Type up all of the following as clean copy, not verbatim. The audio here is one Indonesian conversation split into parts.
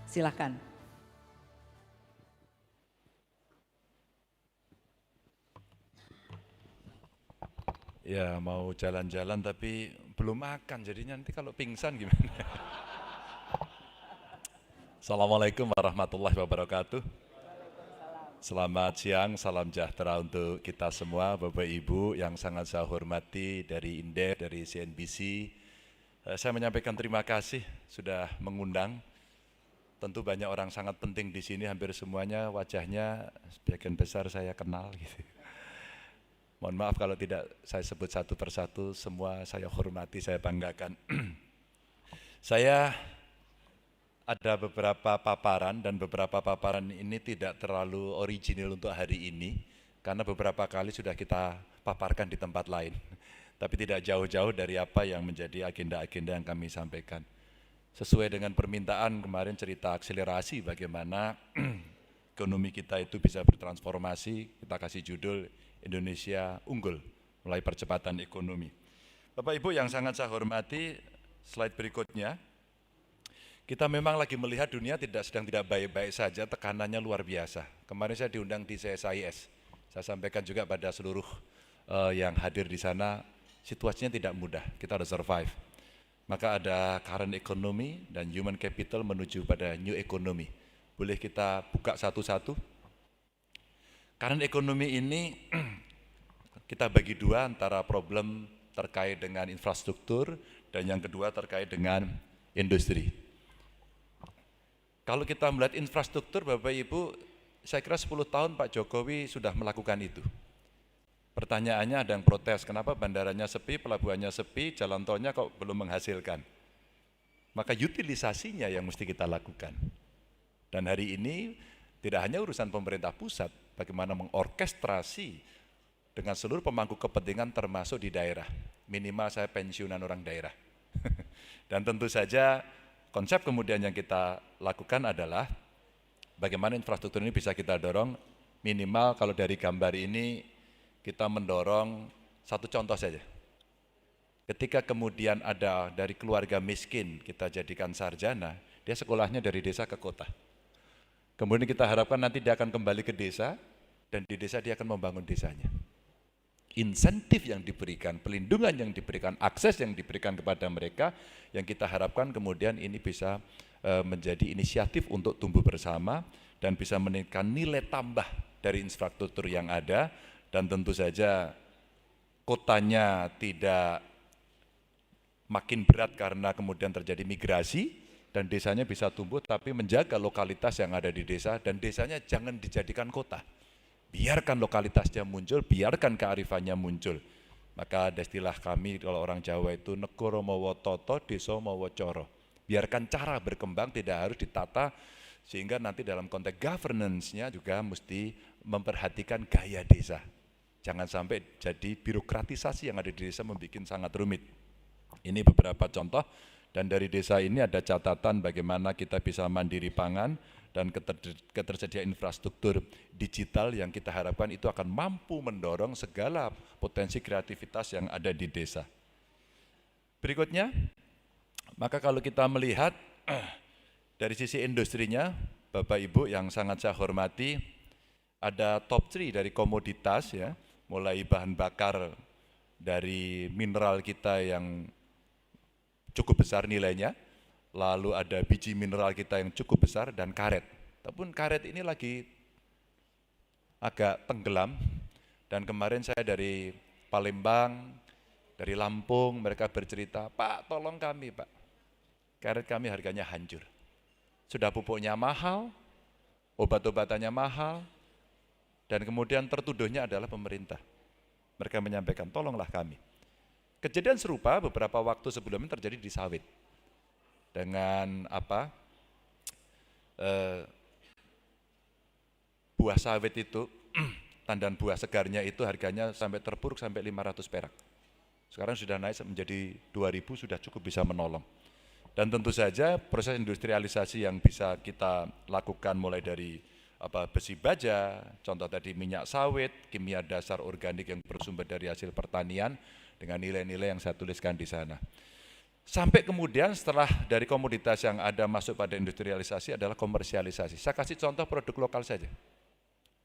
Silakan. Ya mau jalan-jalan tapi belum makan, jadinya nanti kalau pingsan gimana? Assalamualaikum warahmatullahi wabarakatuh. Selamat siang, salam sejahtera untuk kita semua, Bapak Ibu yang sangat saya hormati dari Indef, dari CNBC. Saya menyampaikan terima kasih sudah mengundang. Tentu banyak orang sangat penting di sini, hampir semuanya wajahnya sebagian besar saya kenal gitu. Mohon maaf kalau tidak saya sebut satu persatu, semua saya hormati, saya banggakan. Saya ada beberapa paparan dan beberapa paparan ini tidak terlalu original untuk hari ini, karena beberapa kali sudah kita paparkan di tempat lain. Tapi tidak jauh-jauh dari apa yang menjadi agenda-agenda yang kami sampaikan. Sesuai dengan permintaan kemarin cerita akselerasi bagaimana ekonomi kita itu bisa bertransformasi, kita kasih judul Indonesia Unggul, mulai percepatan ekonomi. Bapak Ibu yang sangat saya hormati, slide berikutnya. Kita memang lagi melihat dunia sedang tidak baik-baik saja, tekanannya luar biasa. Kemarin saya diundang di CSIS, saya sampaikan juga pada seluruh yang hadir di sana, situasinya tidak mudah, kita harus survive. Maka ada current economy dan human capital menuju pada new economy. Boleh kita buka satu-satu? Current economy ini kita bagi dua, antara problem terkait dengan infrastruktur dan yang kedua terkait dengan industri. Kalau kita melihat infrastruktur, Bapak Ibu, saya kira 10 tahun Pak Jokowi sudah melakukan itu. Pertanyaannya ada yang protes, kenapa bandaranya sepi, pelabuhannya sepi, jalan tolnya kok belum menghasilkan. Maka utilisasinya yang mesti kita lakukan. Dan hari ini tidak hanya urusan pemerintah pusat, bagaimana mengorkestrasi dengan seluruh pemangku kepentingan termasuk di daerah. Minimal saya pensiunan orang daerah. Dan tentu saja konsep kemudian yang kita lakukan adalah bagaimana infrastruktur ini bisa kita dorong, minimal kalau dari gambar ini kita mendorong satu contoh saja. Ketika kemudian ada dari keluarga miskin kita jadikan sarjana, dia sekolahnya dari desa ke kota. Kemudian kita harapkan nanti dia akan kembali ke desa, dan di desa dia akan membangun desanya. Insentif yang diberikan, pelindungan yang diberikan, akses yang diberikan kepada mereka, yang kita harapkan kemudian ini bisa menjadi inisiatif untuk tumbuh bersama, dan bisa meningkatkan nilai tambah dari infrastruktur yang ada, dan tentu saja kotanya tidak makin berat karena kemudian terjadi migrasi, dan desanya bisa tumbuh tapi menjaga lokalitas yang ada di desa, dan desanya jangan dijadikan kota. Biarkan lokalitasnya muncul, biarkan kearifannya muncul. Maka ada istilah kami kalau orang Jawa itu negoro mawa toto, desa mawa coro. Biarkan cara berkembang, tidak harus ditata, sehingga nanti dalam konteks governance-nya juga mesti memperhatikan gaya desa. Jangan sampai jadi birokratisasi yang ada di desa membuat sangat rumit. Ini beberapa contoh, dan dari desa ini ada catatan bagaimana kita bisa mandiri pangan dan ketersediaan infrastruktur digital yang kita harapkan itu akan mampu mendorong segala potensi kreativitas yang ada di desa. Berikutnya, maka kalau kita melihat dari sisi industrinya, Bapak Ibu yang sangat saya hormati, ada top 3 dari komoditas ya, mulai bahan bakar dari mineral kita yang cukup besar nilainya, lalu ada biji mineral kita yang cukup besar, dan karet. Tapi karet ini lagi agak tenggelam, dan kemarin saya dari Palembang, dari Lampung, mereka bercerita, Pak tolong kami Pak, karet kami harganya hancur. Sudah pupuknya mahal, obat-obatannya mahal, dan kemudian tertuduhnya adalah pemerintah. Mereka menyampaikan, tolonglah kami. Kejadian serupa beberapa waktu sebelumnya terjadi di sawit. Dengan buah sawit itu, tandan buah segarnya itu harganya sampai terpuruk sampai 500 perak. Sekarang sudah naik menjadi 2.000, sudah cukup bisa menolong. Dan tentu saja proses industrialisasi yang bisa kita lakukan mulai dari besi baja, contoh tadi minyak sawit, kimia dasar organik yang bersumber dari hasil pertanian dengan nilai-nilai yang saya tuliskan di sana. Sampai kemudian setelah dari komoditas yang ada masuk pada industrialisasi adalah komersialisasi. Saya kasih contoh produk lokal saja.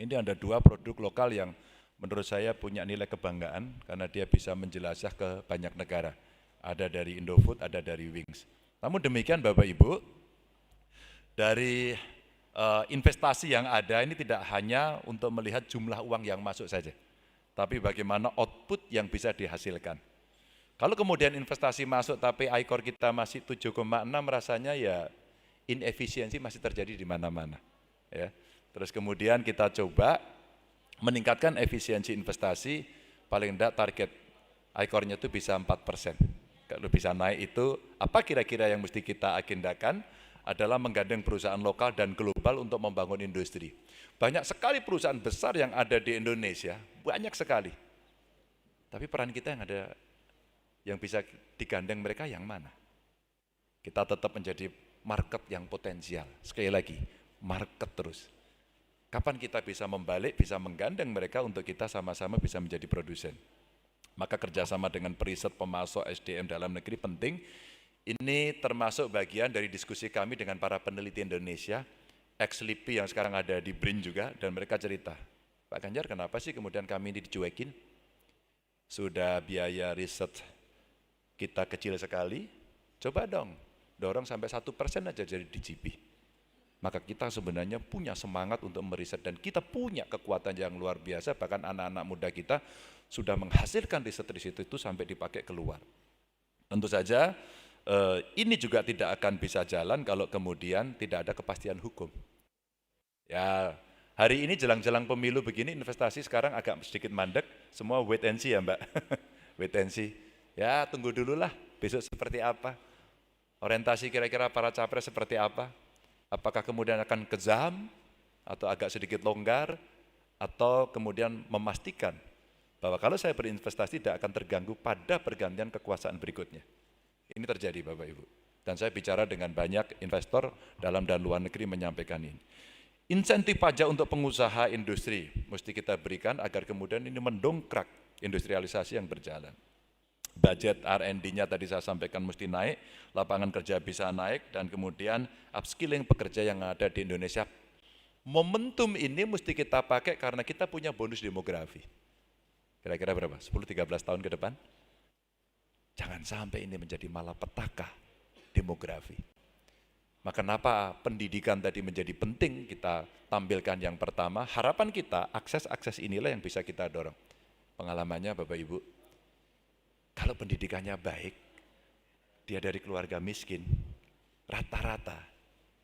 Ini ada 2 produk lokal yang menurut saya punya nilai kebanggaan karena dia bisa menjelajah ke banyak negara. Ada dari Indofood, ada dari Wings. Namun demikian Bapak Ibu, dari investasi yang ada ini tidak hanya untuk melihat jumlah uang yang masuk saja, tapi bagaimana output yang bisa dihasilkan. Kalau kemudian investasi masuk tapi ICOR kita masih 7,6, rasanya ya inefisiensi masih terjadi di mana-mana. Ya. Terus kemudian kita coba meningkatkan efisiensi investasi, paling tidak target ICOR-nya itu bisa 4%. Kalau bisa naik itu, apa kira-kira yang mesti kita agendakan adalah menggandeng perusahaan lokal dan global untuk membangun industri. Banyak sekali perusahaan besar yang ada di Indonesia, banyak sekali. Tapi peran kita yang bisa digandeng mereka yang mana? Kita tetap menjadi market yang potensial. Sekali lagi, market terus. Kapan kita bisa membalik, bisa menggandeng mereka untuk kita sama-sama bisa menjadi produsen. Maka kerjasama dengan periset, pemasok, SDM dalam negeri penting. Ini termasuk bagian dari diskusi kami dengan para peneliti Indonesia, ex-LIPI yang sekarang ada di BRIN juga, dan mereka cerita, Pak Ganjar kenapa sih kemudian kami ini dicuekin? Sudah biaya riset kita kecil sekali, coba dong, dorong sampai 1% aja jadi DGP. Maka kita sebenarnya punya semangat untuk meriset dan kita punya kekuatan yang luar biasa, bahkan anak-anak muda kita sudah menghasilkan riset-riset itu sampai dipakai keluar. Tentu saja ini juga tidak akan bisa jalan kalau kemudian tidak ada kepastian hukum. Ya, hari ini jelang-jelang pemilu begini, investasi sekarang agak sedikit mandek, semua wait and see ya Mbak, wait and see. Ya tunggu dulu lah, besok seperti apa, orientasi kira-kira para capres seperti apa, apakah kemudian akan kejam, atau agak sedikit longgar, atau kemudian memastikan bahwa kalau saya berinvestasi tidak akan terganggu pada pergantian kekuasaan berikutnya. Ini terjadi Bapak Ibu, dan saya bicara dengan banyak investor dalam dan luar negeri menyampaikan ini. Insentif pajak untuk pengusaha industri mesti kita berikan agar kemudian ini mendongkrak industrialisasi yang berjalan. Budget R&D-nya tadi saya sampaikan mesti naik, lapangan kerja bisa naik, dan kemudian upskilling pekerja yang ada di Indonesia. Momentum ini mesti kita pakai karena kita punya bonus demografi. Kira-kira berapa? 10-13 tahun ke depan? Jangan sampai ini menjadi malapetaka demografi. Maka kenapa pendidikan tadi menjadi penting kita tampilkan yang pertama, harapan kita akses-akses inilah yang bisa kita dorong. Pengalamannya Bapak Ibu, kalau pendidikannya baik, dia dari keluarga miskin, rata-rata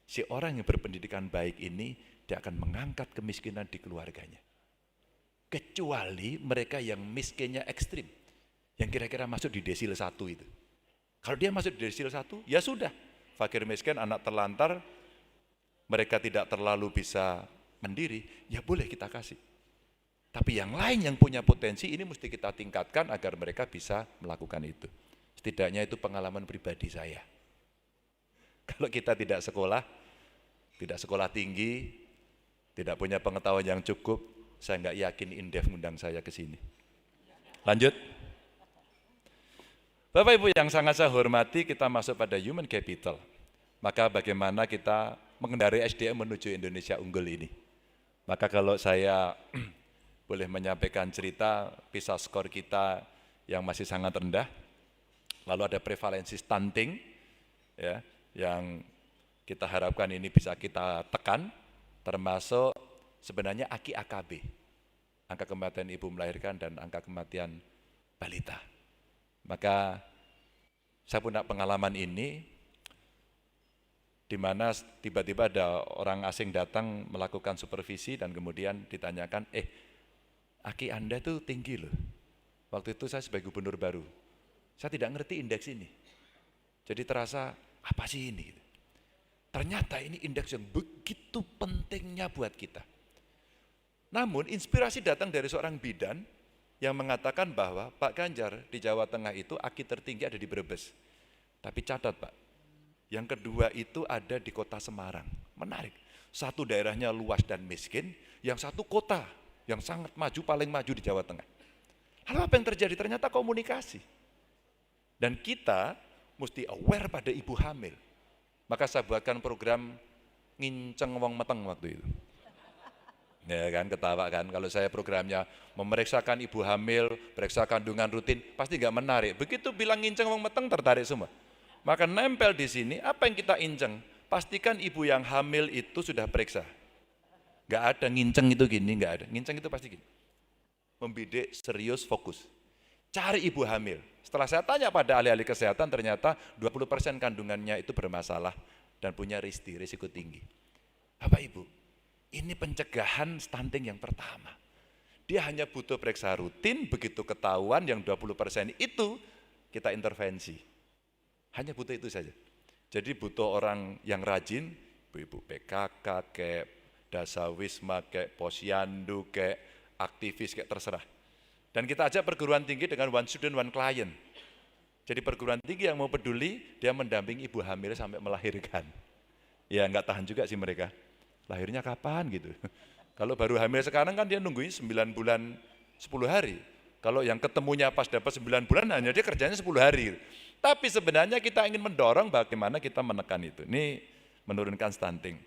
si orang yang berpendidikan baik ini dia akan mengangkat kemiskinan di keluarganya. Kecuali mereka yang miskinnya ekstrim, yang kira-kira masuk di desil 1 itu. Kalau dia masuk di desil 1, ya sudah, fakir miskin, anak terlantar, mereka tidak terlalu bisa mandiri, ya boleh kita kasih. Tapi yang lain yang punya potensi ini mesti kita tingkatkan agar mereka bisa melakukan itu. Setidaknya itu pengalaman pribadi saya. Kalau kita tidak sekolah tinggi, tidak punya pengetahuan yang cukup, saya nggak yakin Indef ngundang saya ke sini. Lanjut. Bapak Ibu yang sangat saya hormati, kita masuk pada human capital. Maka bagaimana kita mengendarai SDM menuju Indonesia unggul ini. Maka kalau saya boleh menyampaikan cerita PISA skor kita yang masih sangat rendah, lalu ada prevalensi stunting, ya, yang kita harapkan ini bisa kita tekan, termasuk sebenarnya AKI-AKB, angka kematian ibu melahirkan dan angka kematian balita. Maka saya punya pengalaman ini, di mana tiba-tiba ada orang asing datang melakukan supervisi dan kemudian ditanyakan, AKI Anda itu tinggi loh. Waktu itu saya sebagai gubernur baru, saya tidak ngerti indeks ini. Jadi terasa, apa sih ini? Ternyata ini indeks yang begitu pentingnya buat kita. Namun inspirasi datang dari seorang bidan yang mengatakan bahwa Pak Ganjar di Jawa Tengah itu AKI tertinggi ada di Brebes. Tapi catat Pak, yang kedua itu ada di kota Semarang. Menarik, satu daerahnya luas dan miskin, yang satu kota yang sangat maju, paling maju di Jawa Tengah. Lalu apa yang terjadi? Ternyata komunikasi. Dan kita mesti aware pada ibu hamil. Maka saya buatkan program nginceng wong meteng waktu itu. Ya kan, ketawa kan, kalau saya programnya memeriksakan ibu hamil, periksa kandungan rutin, pasti nggak menarik. Begitu bilang nginceng wong meteng, tertarik semua. Maka nempel di sini, apa yang kita inceng? Pastikan ibu yang hamil itu sudah periksa. Nggak ada nginceng itu gini, nggak ada. Nginceng itu pasti gini. Membidik, serius, fokus. Cari ibu hamil. Setelah saya tanya pada ahli-ahli kesehatan, ternyata 20% kandungannya itu bermasalah dan punya risiko tinggi. Bapak Ibu, ini pencegahan stunting yang pertama. Dia hanya butuh periksa rutin, begitu ketahuan yang 20% itu kita intervensi. Hanya butuh itu saja. Jadi butuh orang yang rajin, ibu-ibu PKK, kayak Dasawisma, kayak Posyandu, kayak aktivis, kayak terserah. Dan kita ajak perguruan tinggi dengan one student, one client. Jadi perguruan tinggi yang mau peduli, dia mendampingi ibu hamil sampai melahirkan. Ya nggak tahan juga sih mereka. Lahirnya kapan gitu. Kalau baru hamil sekarang kan dia nungguin 9 bulan 10 hari. Kalau yang ketemunya pas dapat 9 bulan hanya dia kerjanya 10 hari. Tapi sebenarnya kita ingin mendorong bagaimana kita menekan itu. Ini menurunkan stunting.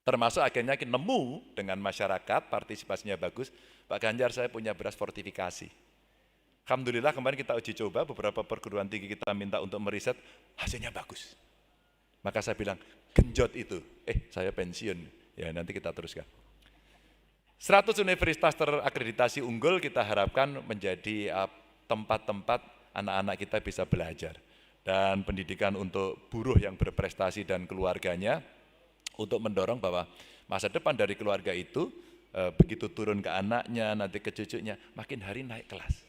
Termasuk akhirnya kita nemu dengan masyarakat, partisipasinya bagus. Pak Ganjar, saya punya beras fortifikasi. Alhamdulillah kemarin kita uji coba, beberapa perguruan tinggi kita minta untuk meriset, hasilnya bagus. Maka saya bilang, genjot itu. Saya pensiun. Ya nanti kita teruskan. 100 universitas terakreditasi unggul kita harapkan menjadi tempat-tempat anak-anak kita bisa belajar. Dan pendidikan untuk buruh yang berprestasi dan keluarganya, untuk mendorong bahwa masa depan dari keluarga itu, begitu turun ke anaknya, nanti ke cucunya, makin hari naik kelas.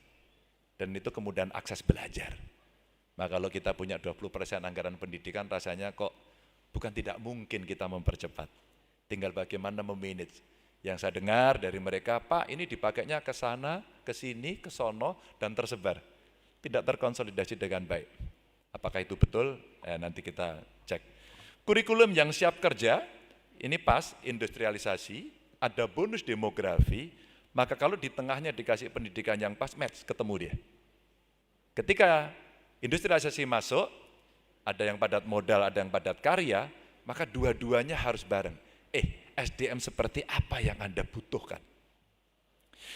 Dan itu kemudian akses belajar. Maka kalau kita punya 20% anggaran pendidikan, rasanya kok bukan tidak mungkin kita mempercepat. Tinggal bagaimana memanage. Yang saya dengar dari mereka, Pak ini dipakainya ke sana, ke sini, ke sono, dan tersebar. Tidak terkonsolidasi dengan baik. Apakah itu betul? Nanti kita cek. Kurikulum yang siap kerja, ini pas, industrialisasi, ada bonus demografi, maka kalau di tengahnya dikasih pendidikan yang pas, match, ketemu dia. Ketika industrialisasi masuk, ada yang padat modal, ada yang padat karya, maka dua-duanya harus bareng. SDM seperti apa yang Anda butuhkan?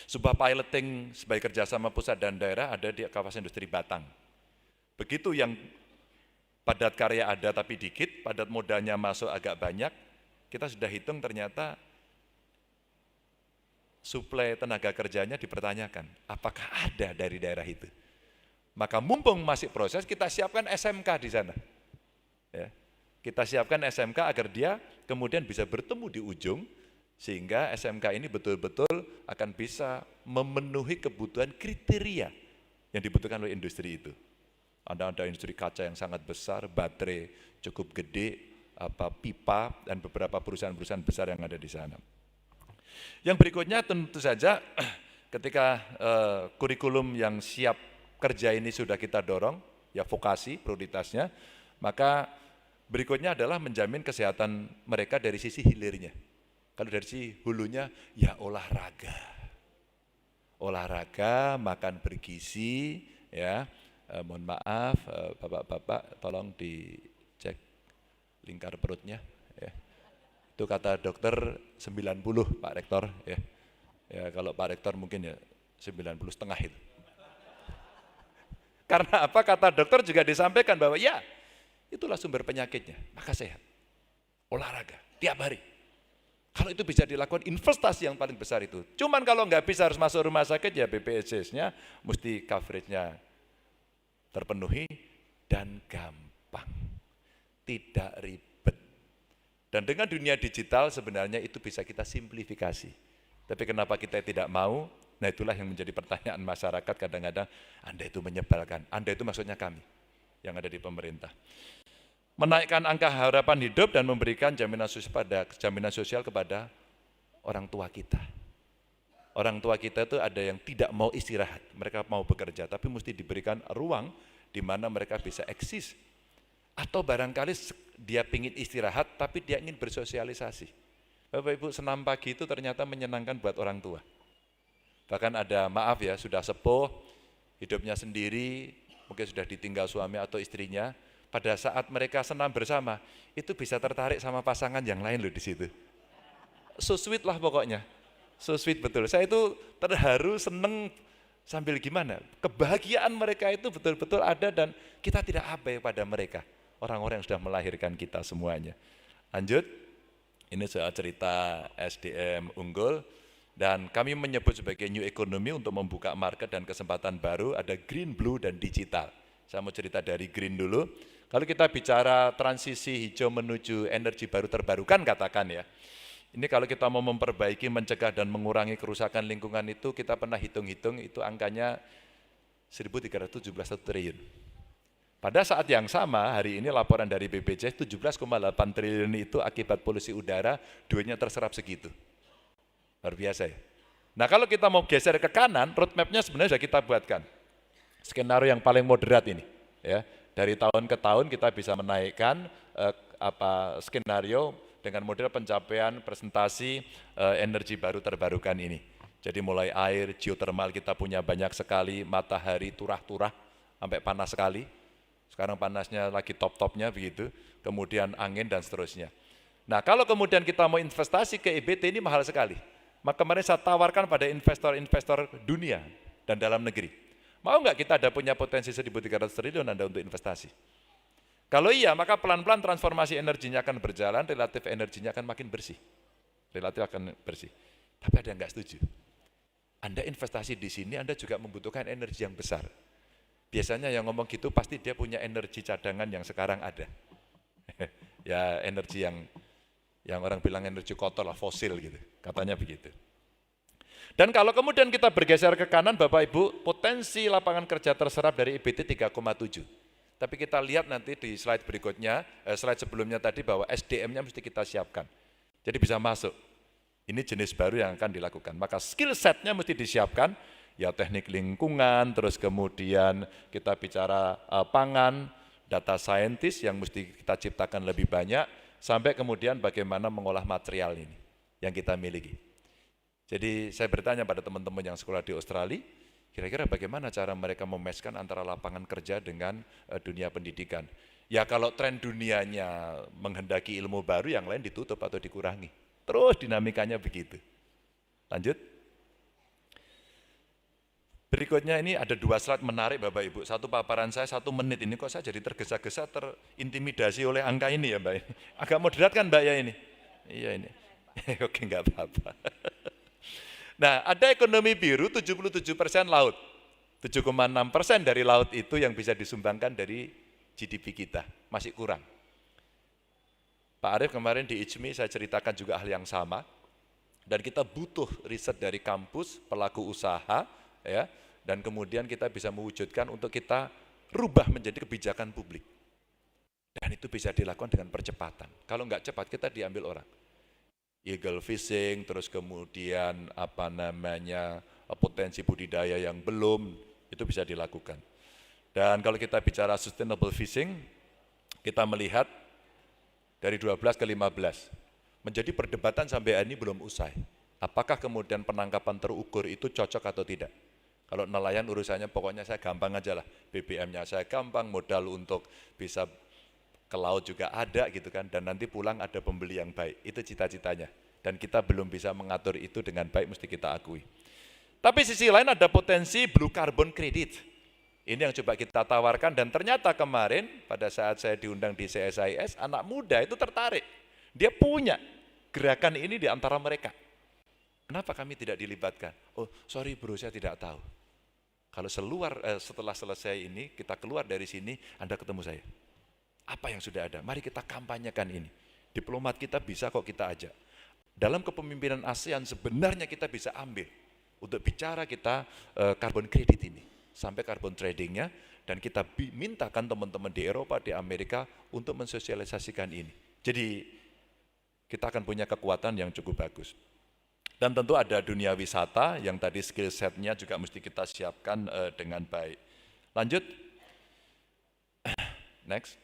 Sebuah piloting sebagai kerjasama pusat dan daerah ada di kawasan industri Batang. Begitu yang padat karya ada tapi dikit, padat modalnya masuk agak banyak, kita sudah hitung ternyata suplai tenaga kerjanya dipertanyakan, apakah ada dari daerah itu? Maka mumpung masih proses, kita siapkan SMK di sana. Ya. Kita siapkan SMK agar dia kemudian bisa bertemu di ujung, sehingga SMK ini betul-betul akan bisa memenuhi kebutuhan kriteria yang dibutuhkan oleh industri itu. Ada industri kaca yang sangat besar, baterai cukup gede, pipa, dan beberapa perusahaan-perusahaan besar yang ada di sana. Yang berikutnya tentu saja ketika kurikulum yang siap kerja ini sudah kita dorong, ya vokasi prioritasnya, maka berikutnya adalah menjamin kesehatan mereka dari sisi hilirnya. Kalau dari sisi hulunya, ya olahraga. Olahraga, makan bergizi, ya. Mohon maaf, bapak-bapak tolong dicek lingkar perutnya. Ya. Itu kata dokter 90 Pak Rektor. Ya. Ya, kalau Pak Rektor mungkin ya 90 setengah itu. Karena apa? Kata dokter juga disampaikan bahwa ya itulah sumber penyakitnya, maka sehat. Olahraga, tiap hari. Kalau itu bisa dilakukan, investasi yang paling besar itu. Cuman kalau nggak bisa harus masuk rumah sakit, ya BPJS-nya mesti coverage-nya terpenuhi dan gampang, tidak ribet. Dan dengan dunia digital sebenarnya itu bisa kita simplifikasi. Tapi kenapa kita tidak mau? Nah itulah yang menjadi pertanyaan masyarakat kadang-kadang, Anda itu menyebalkan, Anda itu maksudnya kami yang ada di pemerintah. Menaikkan angka harapan hidup dan memberikan jaminan sosial kepada orang tua kita. Orang tua kita itu ada yang tidak mau istirahat, mereka mau bekerja, tapi mesti diberikan ruang di mana mereka bisa eksis. Atau barangkali dia ingin istirahat, tapi dia ingin bersosialisasi. Bapak Ibu, senam pagi itu ternyata menyenangkan buat orang tua. Bahkan ada, sudah sepuh, hidupnya sendiri, mungkin sudah ditinggal suami atau istrinya, pada saat mereka senam bersama, itu bisa tertarik sama pasangan yang lain loh di situ. So sweet lah pokoknya, so sweet betul. Saya itu terharu, seneng, sambil gimana, kebahagiaan mereka itu betul-betul ada dan kita tidak abai pada mereka, orang-orang yang sudah melahirkan kita semuanya. Lanjut, ini soal cerita SDM unggul, dan kami menyebut sebagai new economy untuk membuka market dan kesempatan baru, ada green, blue, dan digital. Saya mau cerita dari green dulu. Kalau kita bicara transisi hijau menuju energi baru terbarukan katakan ya, ini kalau kita mau memperbaiki, mencegah dan mengurangi kerusakan lingkungan itu, kita pernah hitung-hitung itu angkanya 1.317 triliun. Pada saat yang sama, hari ini laporan dari BPJS 17,8 triliun itu akibat polusi udara, duitnya terserap segitu. Luar biasa ya. Nah kalau kita mau geser ke kanan, roadmap-nya sebenarnya sudah kita buatkan. Skenario yang paling moderat ini. Ya, dari tahun ke tahun kita bisa menaikkan skenario dengan model pencapaian presentasi energi baru terbarukan ini. Jadi mulai air, geothermal kita punya banyak sekali, matahari turah-turah, sampai panas sekali. Sekarang panasnya lagi top-topnya begitu, kemudian angin dan seterusnya. Nah kalau kemudian kita mau investasi ke EBT ini mahal sekali. Maka kemarin saya tawarkan pada investor-investor dunia dan dalam negeri. Mau nggak kita ada punya potensi 1.300 triliun Anda untuk investasi? Kalau iya, maka pelan-pelan transformasi energinya akan berjalan, relatif energinya akan makin bersih. Relatif akan bersih. Tapi ada yang nggak setuju. Anda investasi di sini, Anda juga membutuhkan energi yang besar. Biasanya yang ngomong gitu pasti dia punya energi cadangan yang sekarang ada. Ya energi yang orang bilang energi kotor lah, fosil gitu, katanya begitu. Dan kalau kemudian kita bergeser ke kanan, Bapak Ibu, potensi lapangan kerja terserap dari EBT 3,7. Tapi kita lihat nanti di slide berikutnya, slide sebelumnya tadi bahwa SDM-nya mesti kita siapkan. Jadi bisa masuk. Ini jenis baru yang akan dilakukan. Maka skill set-nya mesti disiapkan, ya teknik lingkungan, terus kemudian kita bicara pangan, data scientist yang mesti kita ciptakan lebih banyak, sampai kemudian bagaimana mengolah material ini yang kita miliki. Jadi saya bertanya pada teman-teman yang sekolah di Australia, kira-kira bagaimana cara mereka mematchkan antara lapangan kerja dengan dunia pendidikan. Ya kalau tren dunianya menghendaki ilmu baru, yang lain ditutup atau dikurangi. Terus dinamikanya begitu. Lanjut. Berikutnya ini ada 2 slide menarik Bapak Ibu. Satu paparan saya 1 menit, ini kok saya jadi tergesa-gesa, terintimidasi oleh angka ini ya Mbak. Agak moderat kan Mbak ya ini? Iya ini. Oke enggak apa-apa. Nah ada ekonomi biru 77% laut. 7,6% dari laut itu yang bisa disumbangkan dari GDP kita. Masih kurang. Pak Arief kemarin di IJMI saya ceritakan juga hal yang sama. Dan kita butuh riset dari kampus, pelaku usaha, ya, dan kemudian kita bisa mewujudkan untuk kita rubah menjadi kebijakan publik. Dan itu bisa dilakukan dengan percepatan. Kalau nggak cepat kita diambil orang. Illegal fishing, terus kemudian potensi budidaya yang belum, itu bisa dilakukan. Dan kalau kita bicara sustainable fishing, kita melihat dari 12 ke 15. Menjadi perdebatan sampai hari ini belum usai. Apakah kemudian penangkapan terukur itu cocok atau tidak? Kalau nelayan urusannya pokoknya saya gampang aja lah, BBM-nya saya gampang, modal untuk bisa ke laut juga ada gitu kan, dan nanti pulang ada pembeli yang baik, itu cita-citanya. Dan kita belum bisa mengatur itu dengan baik, mesti kita akui. Tapi sisi lain ada potensi blue carbon credit. Ini yang coba kita tawarkan, dan ternyata kemarin pada saat saya diundang di CSIS, anak muda itu tertarik. Dia punya gerakan ini di antara mereka. Kenapa kami tidak dilibatkan? Oh sorry bro, saya tidak tahu. Kalau setelah selesai ini, kita keluar dari sini, Anda ketemu saya. Apa yang sudah ada? Mari kita kampanyekan ini. Diplomat kita bisa kok kita ajak. Dalam kepemimpinan ASEAN sebenarnya kita bisa ambil untuk bicara kita carbon credit ini. Sampai carbon tradingnya, dan kita mintakan teman-teman di Eropa, di Amerika untuk mensosialisasikan ini. Jadi kita akan punya kekuatan yang cukup bagus. Dan tentu ada dunia wisata yang tadi skill set-nya juga mesti kita siapkan dengan baik. Lanjut. Next.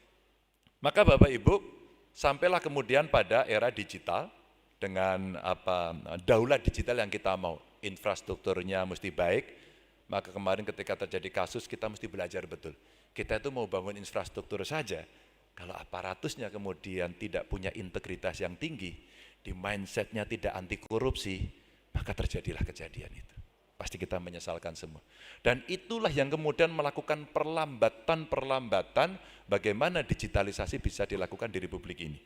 Maka Bapak Ibu, sampailah kemudian pada era digital dengan daulat digital yang kita mau. Infrastrukturnya mesti baik. Maka kemarin ketika terjadi kasus kita mesti belajar betul. Kita itu mau bangun infrastruktur saja, kalau aparatusnya kemudian tidak punya integritas yang tinggi, di mindsetnya tidak anti korupsi, maka terjadilah kejadian itu. Pasti kita menyesalkan semua. Dan itulah yang kemudian melakukan perlambatan-perlambatan bagaimana digitalisasi bisa dilakukan di Republik ini.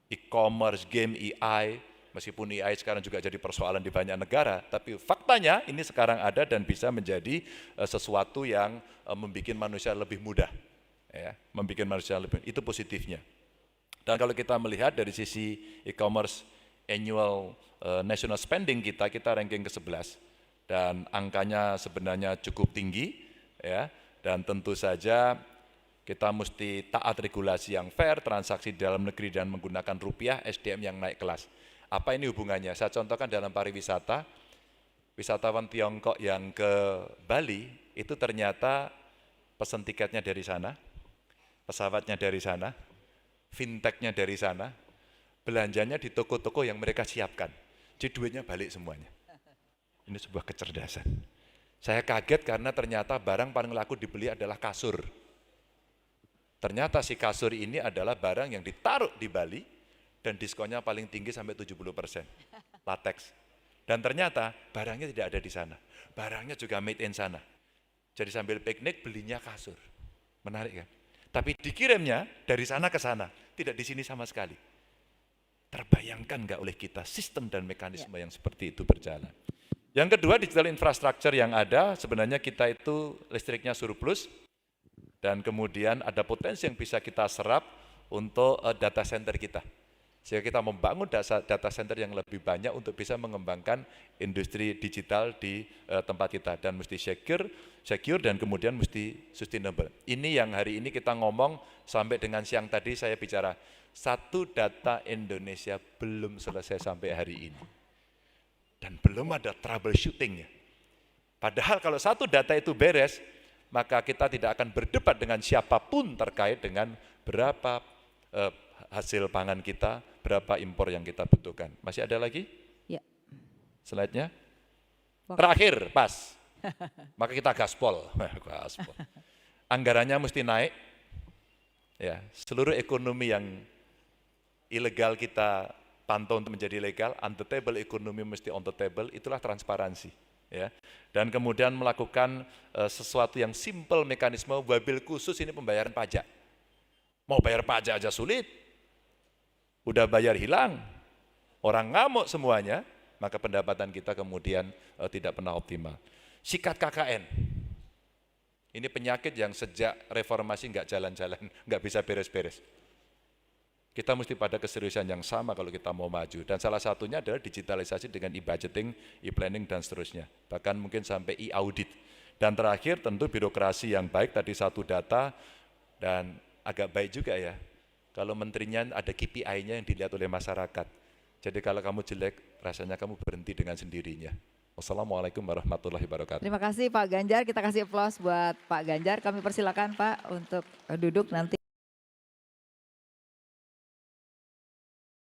E-commerce, game AI, meskipun AI sekarang juga jadi persoalan di banyak negara, tapi faktanya ini sekarang ada dan bisa menjadi sesuatu yang membuat manusia lebih mudah. Ya, membuat manusia lebih, itu positifnya. Dan kalau kita melihat dari sisi e-commerce annual national spending kita ranking ke-11 dan angkanya sebenarnya cukup tinggi, ya. Dan tentu saja kita mesti taat regulasi yang fair, transaksi di dalam negeri dan menggunakan rupiah, SDM yang naik kelas. Apa ini hubungannya? Saya contohkan dalam pariwisata, wisatawan Tiongkok yang ke Bali itu ternyata pesen tiketnya dari sana, pesawatnya dari sana, fintechnya dari sana, belanjanya di toko-toko yang mereka siapkan. Jadi duitnya balik semuanya. Ini sebuah kecerdasan. Saya kaget karena ternyata barang paling laku dibeli adalah kasur. Ternyata si kasur ini adalah barang yang ditaruh di Bali dan diskonnya paling tinggi sampai 70%. Latex. Dan ternyata barangnya tidak ada di sana. Barangnya juga made in sana. Jadi sambil piknik belinya kasur. Menarik kan? Tapi dikirimnya dari sana ke sana, tidak di sini sama sekali. Terbayangkan nggak oleh kita sistem dan mekanisme yang seperti itu berjalan. Yang kedua, digital infrastructure yang ada, sebenarnya kita itu listriknya surplus, dan kemudian ada potensi yang bisa kita serap untuk data center kita. Sehingga kita membangun data center yang lebih banyak untuk bisa mengembangkan industri digital di tempat kita. Dan mesti secure dan kemudian mesti sustainable. Ini yang hari ini kita ngomong sampai dengan siang tadi saya bicara, satu data Indonesia belum selesai sampai hari ini. Dan belum ada troubleshootingnya. Padahal kalau satu data itu beres, maka kita tidak akan berdebat dengan siapapun terkait dengan berapa hasil pangan kita, berapa impor yang kita butuhkan. Masih ada lagi? Ya. Slide-nya? Terakhir, pas. Maka kita gaspol. Gaspol. Anggarannya mesti naik. Ya, seluruh ekonomi yang ilegal kita pantau untuk menjadi legal, on the table ekonomi mesti on the table, itulah transparansi. Ya. Dan kemudian melakukan sesuatu yang simple mekanisme wabil khusus ini pembayaran pajak. Mau bayar pajak aja sulit, udah bayar hilang, orang ngamuk semuanya, maka pendapatan kita kemudian tidak pernah optimal. Sikat KKN, ini penyakit yang sejak reformasi nggak jalan-jalan, nggak bisa beres-beres. Kita mesti pada keseriusan yang sama kalau kita mau maju. Dan salah satunya adalah digitalisasi dengan e-budgeting, e-planning, dan seterusnya. Bahkan mungkin sampai e-audit. Dan terakhir tentu birokrasi yang baik, tadi satu data, dan agak baik juga ya. Kalau menterinya ada KPI-nya yang dilihat oleh masyarakat. Jadi kalau kamu jelek, rasanya kamu berhenti dengan sendirinya. Wassalamualaikum warahmatullahi wabarakatuh. Terima kasih Pak Ganjar, kita kasih aplaus buat Pak Ganjar. Kami persilakan Pak untuk duduk nanti.